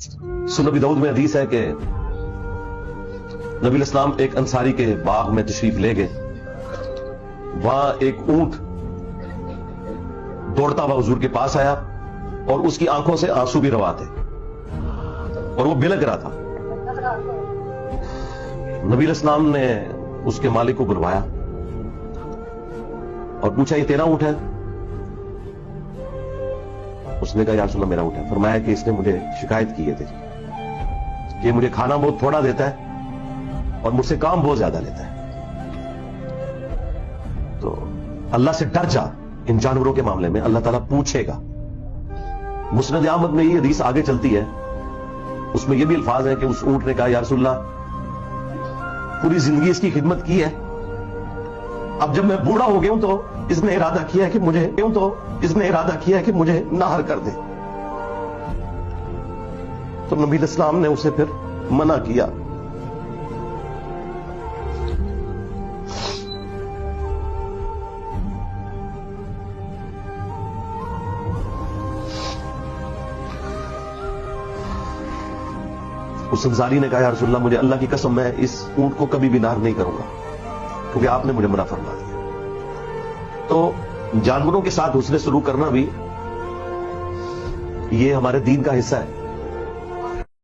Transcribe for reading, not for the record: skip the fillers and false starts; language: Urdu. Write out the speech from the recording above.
سنن نبی داؤد میں حدیث ہے کہ نبی الاسلام ایک انصاری کے باغ میں تشریف لے گئے. وہاں ایک اونٹ دوڑتا ہوا حضور کے پاس آیا اور اس کی آنکھوں سے آنسو بھی روا تھے اور وہ بلک رہا تھا. نبی الاسلام نے اس کے مالک کو بلوایا اور پوچھا یہ تیرا اونٹ ہے؟ اس نے کہا یا رسول اللہ میرا اونٹ ہے. فرمایا کہ اس نے مجھے شکایت کی ہے تیری کہ مجھے کھانا بہت تھوڑا دیتا ہے اور مجھ سے کام بہت زیادہ لیتا ہے. تو اللہ سے ڈر جا ان جانوروں کے معاملے میں، اللہ تعالیٰ پوچھے گا. مسند احمد میں یہ حدیث آگے چلتی ہے، اس میں یہ بھی الفاظ ہیں کہ اس اونٹ نے کہا یا رسول اللہ پوری زندگی اس کی خدمت کی ہے، اب جب میں بوڑھا ہو گیا ہوں تو اس نے ارادہ کیا ہے کہ مجھے نہر کر دے. تو نبی الاسلام نے اسے پھر منع کیا. اس انصاری نے کہا یا رسول اللہ مجھے اللہ کی قسم میں اس اونٹ کو کبھی بھی نہر نہیں کروں گا کیونکہ آپ نے مجھے منع فرما دیا. تو جانوروں کے ساتھ حسن سلوک کرنا بھی یہ ہمارے دین کا حصہ ہے.